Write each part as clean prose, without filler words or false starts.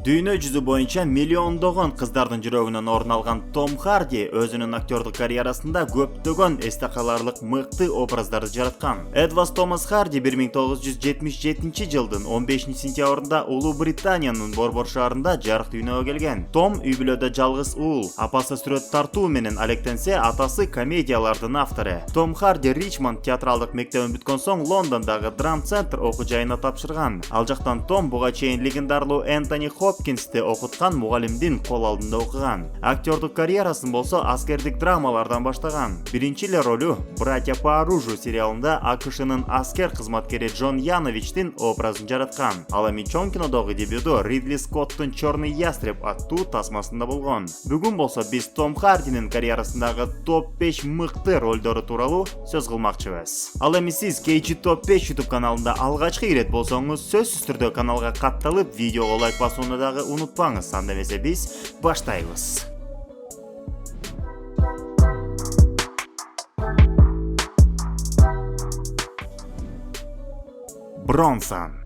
Дүйнө жүзү боюнча миллиондогон кыздардын жүрөгүнөн орун алган Том Харди өзүнүн актерлык карьерасында көптөгөн эсте каларлык мыкты образдарды жараткан. Эдвард Томас Харди 1977 жылдын 15-сентябрында Улуу Британиянын Борбор шаарында жарык дүйнөгө келген. Том үй бүлөдө жалгыз уул, апасы сүрөт тартуу менен алектенсе, атасы комедиялардын автору. Том Харди Ричмонд театралдык мектебин бүткөн соң Лондондогу Драм Центр окуу жайына тапшырган. Ал жактан Том буга чейин легендарлуу Энтони Хопкинсти окуткан мугалимдин кол алдында окуган. Актердук карьерасын болсо аскердик драмалардан баштаган. Биринчи эле ролу «Братья по оружию» сериалында АКШнын аскер кызматкери Джон Яновичтин образын жараткан. Ал эми чоң кинодогу дебюту Ридли Скотттун «Чёрный ястреб» аттуу тасмасында болгон. Бүгүн болсо биз Том Хардинин карьерасындагы топ 5 мыкты ролдору тууралуу сөз кылмакчыбыз. Ал эми сиз KG Top 5 YouTube каналында алгачкы ирет болсоңуз, сөзсүз түрдө каналга катталып, видеого лайк басууну дагы унутпаңыз. Анда эмесе биз баштайбыз. Бронсон.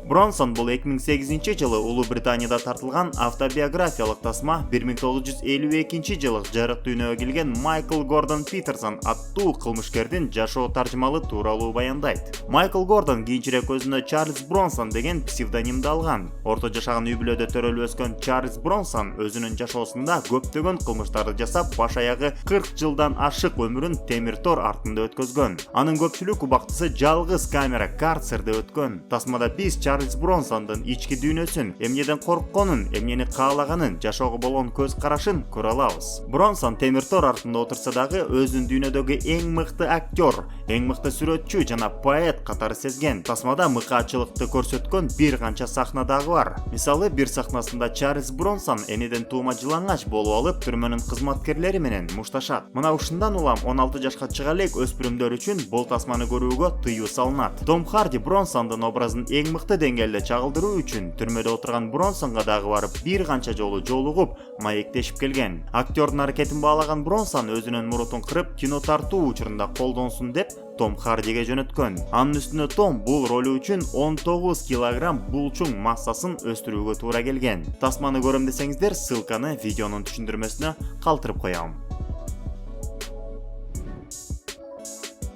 Бронсон бул 2008 жылы Улуу Британияда тартылган автобиографиялык тасма 1952 жылы жарык дүйнөгө келген Майкл Гордон Питерсон аттуу кылмышкердин жашоо таржымалы тууралуу баяндайт. Майкл Гордон кийинчерээк өзүнө Чарльз Бронсон деген псевдонимди алган. Орто жашаган үй бүлөдө төрөлүп өскөн Чарльз Бронсон өзүнүн жашоосунда көптөгөн кылмыштарды жасап, баш аягы 40 жылдан ашык өмүрүн темир тор артында өткөзгөн. Анын көпчүлүк убактысы жалгыз камера карцерде өткөн. Тасмада биз Чарльз Бронсондун ички дүйнөсүн, эмнеден коркконун, эмнени каалаганын, жашоого болгон көз карашын көрө алабыз. Бронсон темир тор артында отурса дагы өзүнүн дүйнөдөгү эң мыкты актер, эң мыкты сүрөтчү жана поэт катары сезген. Тасмада мыкаачылыкты көрсөткөн бир канча сахна дагы бар. Мисалы, бир сахнасында Чарльз Бронсон энеден туума жылаңач болуп алып, түрмөнүн кызматкерлери менен мушташат. Мына ушундан улам 16 жашка чыга элек өспүрүмдөр үчүн бул тасманы көрүүгө тыюу салынат. Том Харди Бронсондун образын эң мыкты деңгээлде чагылдыруу үчүн түрмөдө отурган Бронсонго дагы барып бир канча жолу жолугуп, маектешип келген. Актердун аракетин баалаган Бронсон өзүнүн мурутун кырып, кино тартуу учурунда колдонсун деп Том Хардиге жөнөткөн. Анын үстүнө Том бул ролу үчүн 19 килограмм булчуң массасын өстүрүүгө туура келген. Тасманы көрөм десеңиздер, ссылканы видеонун түшүндүрмөсүнө калтырып коём.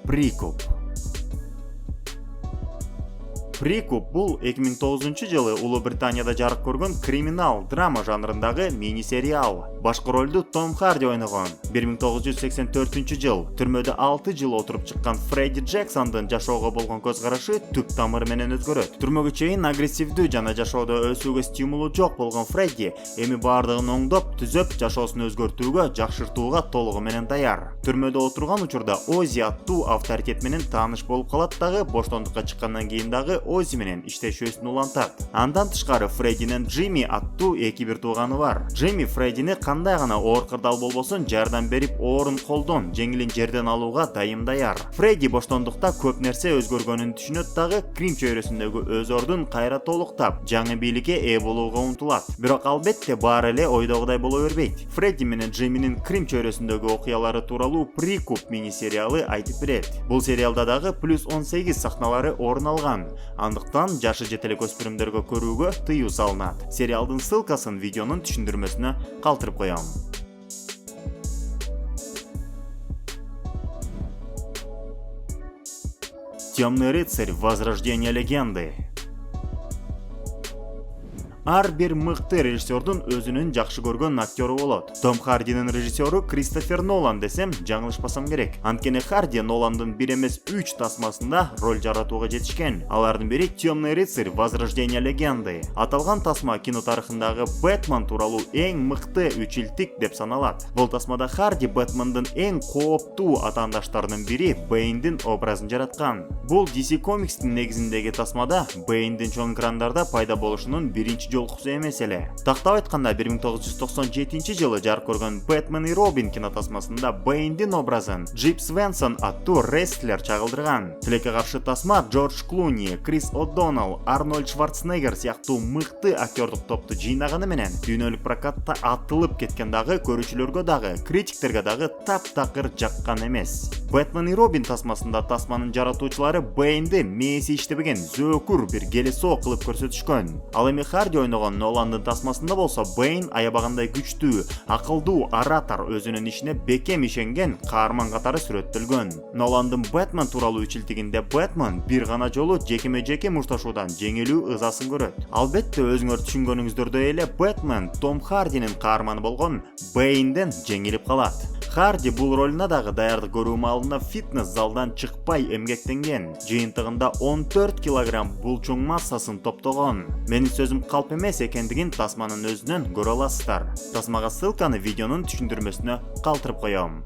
Прикуп. Прикуп бул 2009 жылы Улуу Британияда жарык көргөн криминал драма жанрындагы мини-сериал. Башкы ролду Том Харди ойногон. 1984 жыл түрмөдө 6 жыл отуруп чыккан Фредди Джексондун жашоого болгон көз карашы түп тамыры менен өзгөрөт. Түрмөгө чейин агрессивдүү жана жашоодо өсүүгө стимулу жок болгон Фредди эми баардыгын оңдоп, түзөп, жашоосун өзгөртүүгө, жакшыртууга толугу менен даяр. Түрмөдө отурган учурда Ози аттуу авторитет менен тааныш болуп калат дагы, боштондукка чыккандан кийин дагы Ози менен иштешүүсүн улантат. Андан тышкары Фреддинин Джимми аттуу эки бир тууганы бар. Джимми Фреддини кандай гана оор кырдаал болбосун жардам берип, оорун колдон, жеңилин жерден алууга дайым даяр. Фредди боштондукта көп нерсе өзгөргөнүн түшүнөт дагы, Крим чөйрөсүндөгү өз ордун кайра толуктап, жаңы бийликке ээ болууга умтулат. Бирок албетте баары эле ойдогудай боло бербейт. Фредди менен Джимминин Крим чөйрөсүндөгү окуялары тууралуу Прикуп мини-сериалы айтып берет. Бул сериалда дагы +18 сахналары орун алган. Андыктан жашы жете элек өспүрүмдөргө көрүүгө тыюу салынат. Сериалдын ссылкасын видеонун түшүндүрмөсүнө калтырып коём. Темный рыцарь. Возрождение легенды. Ар бир мыкты режиссердун өзүнүн жакшы көргөн актеру болот. Том Хардинин режиссеру Кристофер Нолан десем, жаңылышпасам керек. Анткени Харди Ноландын бир эмес 3 тасмасында роль жаратууга жетишкен. Алардын бири Темный рыцарь. Возрождение легенды. Аталган тасма кино тарыхындагы Бэтмен тууралуу эң мыкты үчилтик деп саналат. Бул тасмада Харди Бэтмендин эң кооптуу атаандаштарынын бири Бэйндин образын жараткан. Бул DC Comics'тин негизиндеги тасмада Бэйндин чоң экрандарда пайда болушунун биринчи жолкусу эмес эле. Тактап айтканда 1997 жылы жарык көргөн Batman и Robin кинотасмасында Бэйндин образын Джип Свенсон аттуу рестлер чагылдырган. Тилекке каршы тасма Джордж Клуни, Крис О'Доннелл, Арнольд Шварценеггер сыяктуу мыкты актёрдук топту жыйнаганы менен дүйнөлүк прокатта атылып кеткен дагы көрүүчүлөргө дагы, критиктерге дагы таптакыр жаккан эмес. Batman и Robin тасмасында тасманын жаратуучулары Бэйнди мээси иштебеген зөөкүр бир келесоо кылып көрсөтүшкөн. Ал эми Харди ойногон Ноландын тасмасында болсо Бэйн аябагандай күчтүү, акылдуу оратор, өзүнүн ишине бекем ишенген каарман катары сүрөттөлгөн. Ноландын Бэтмен тууралуу үчилтигинде Бэтмен бир гана жолу жекеме-жеке мушташуудан жеңилүү ызасын көрөт. Албетте өзүңөр түшүнгөнүңүздөрдөй эле Бэтмен Том Хардинин каарманы болгон Бэйнден жеңилип калат. Харди бул ролуна дагы даярдык көрүү маалында фитнес залдан чыкпай эмгектенген. Жыйынтыгында 14 килограмм булчуң массасын топтогон. Менин сөзүм калп эмес экендигин тасманын өзүнөн көрө аласыздар. Тасмага ссылканы видеонун түшүндүрмөсүнө калтырып коём.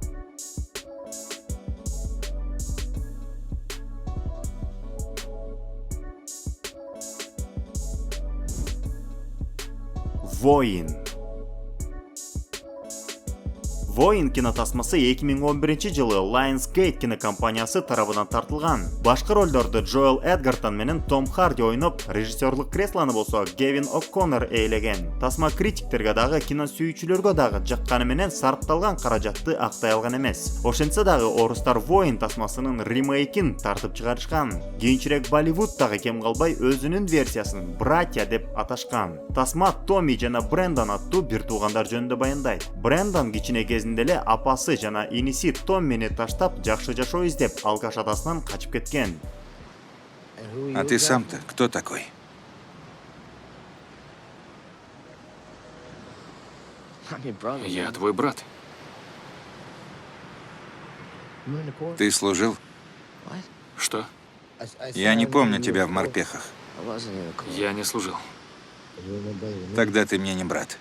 Воин кинотасмасы 2011 жылы Lionsgate кинокомпаниясы тарабынан тартылган. Башкы ролдорду Джоэл Эдгертон менен Том Харди ойноп, режиссерлук креслону болсо Гевин О'Коннор ээлеген. Тасма критиктерге дагы, кино сүйүүчүлөргө дагы жакканы менен сарпталган каражатты актай алган эмес. Ошентсе дагы орустар Воин тасмасынын ремейкин тартып чыгарышкан. Кийинчерээк Болливуддагы кем калбай өзүнүн версиясын братья деп аташкан. Тасма Томми жана Брэндон аттуу бир туугандар жөнүндө баяндайт. Брэндон кичине кезинде эле апасы жана иниси Томмини таштап жакшы жашоо издеп Алкаш адасынан качып кеткен. А ты сам-то кто такой? Я твой брат. Ты служил? Что? Я не помню тебя в морпехах. Я не служил. Тогда ты мне не брат.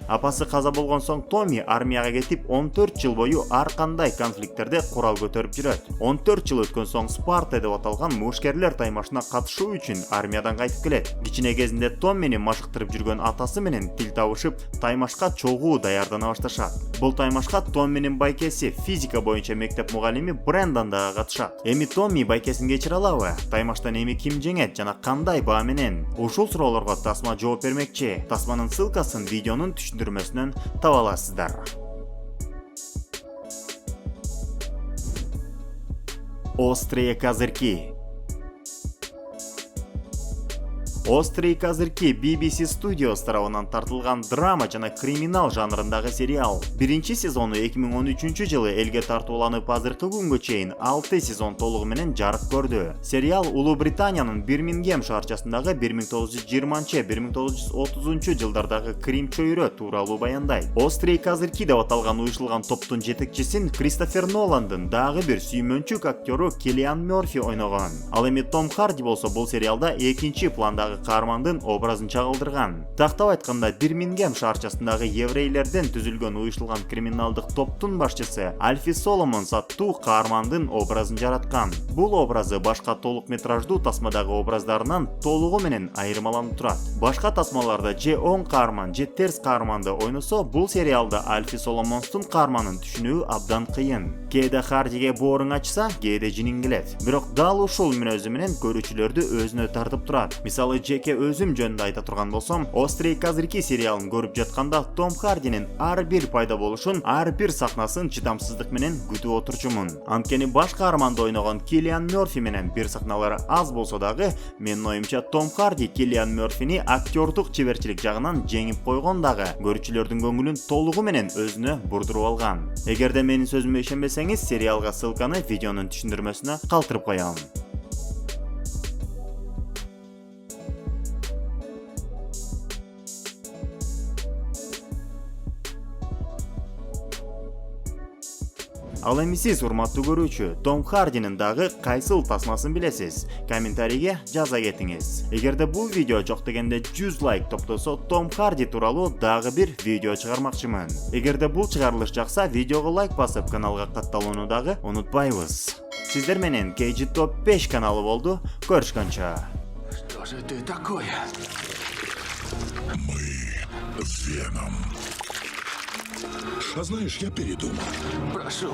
Апасы каза болгон соң Томми армияга кетип 14 жыл бою ар кандай конфликттерде курал көтөрүп жүрөт. 14 жыл өткөн соң Спарта деп аталган мушкерлер таймашына катышуу үчүн армиядан кайтып келет. Кичине кезинде Томмини машыктырып жүргөн атасы менен тил табышып, таймашка чогуу даярдана башташат. Бул таймашка Томминин байкеси, физика боюнча мектеп мугалими Брэндон дагы катышат. Эми Томми байкесин кечире алабы? Таймаштан эми ким жеңет жана кандай баа менен? Ушул суроолорго тасма жооп бермекчи. Тасманын ссылкасын видеонун түшүндүрмөсүнөн таба аласыздар. Острые козырьки. Острые козырьки BBC Studios тарабынан тартылган драма жана криминал жанрындагы сериал. Биринчи сезону 2013 жылы элге тартууланып азыркы күнгө чейин 6 сезон толугу менен жарык көрдү. Сериал Улуу Британиянын Бирмингем шаарчасындагы 1920-1930 жылдардагы крим чөйрө тууралуу баяндайт. Острые козырьки деп аталган уюшулган топтун жетекчисин Кристофер Ноландын дагы бир сүймөнчүк актёру Киллиан Мерфи ойногон. Ал эми Том Харди болсо бул сериалда экинчи пландагы каармандын образын чагылдырган. Тактап айтканда, Бирмингем шаарчасындагы еврейлерден түзүлгөн уюшулган криминалдык топтун башчысы Альфи Соломонс аттуу каармандын образын жараткан. Бул образы башка толук метраждуу тасмадагы образдарынан толугу менен айырмаланып турат. Башка тасмаларда же оң каарман, же терс каарманды ойносо, бул сериалда Альфи Соломонстун каарманын түшүнүү абдан кыйын. Кээде Хардиге бооруң ачса, кээде жиниң келет. Бирок дал ушул мүнөзү менен көрүүчүлөрдү өзүнө тартып турат. Мисалы, жеке өзүм жөнүндө айта турган болсом, Острые козырьки сериалын көрүп жатканда Том Хардинин ар бир пайда болушун, ар бир сахнасын чыдамсыздык менен күтүп отурчумун. Анткени баш каарманды ойногон Киллиан Мерфи менен бир сахналары аз болсо дагы, менин оюмча Том Харди Киллиан Мерфини актёрдук чеберчилик жагынан жеңип койгон дагы, көрүүчүлөрдүн көңүлүн толугу менен өзүнө бурдуруп алган. Эгерде менин сөзүмө ишенбесеңиз, сериалга ссылканы видеонун түшүндүрмөсүнө калтырып коём. Ал эми сиз, урматтуу көрүүчү, Том Хардинин дагы кайсыл тасмасын билесиз? Комментарийге жаза кетиңиз. Эгерде бул видео жок дегенде 100 лайк топтосо, Том Харди тууралуу дагы бир видео чыгармакчымын. Эгерде бул чыгарылыш жакса, видеого лайк басып, каналга катталууну дагы унутпайбыз. Сиздер менен KG Top 5 каналы болду. Көрүшкөнчө. Что же ты такое? С Веном. А знаешь, я передумал. Прошу.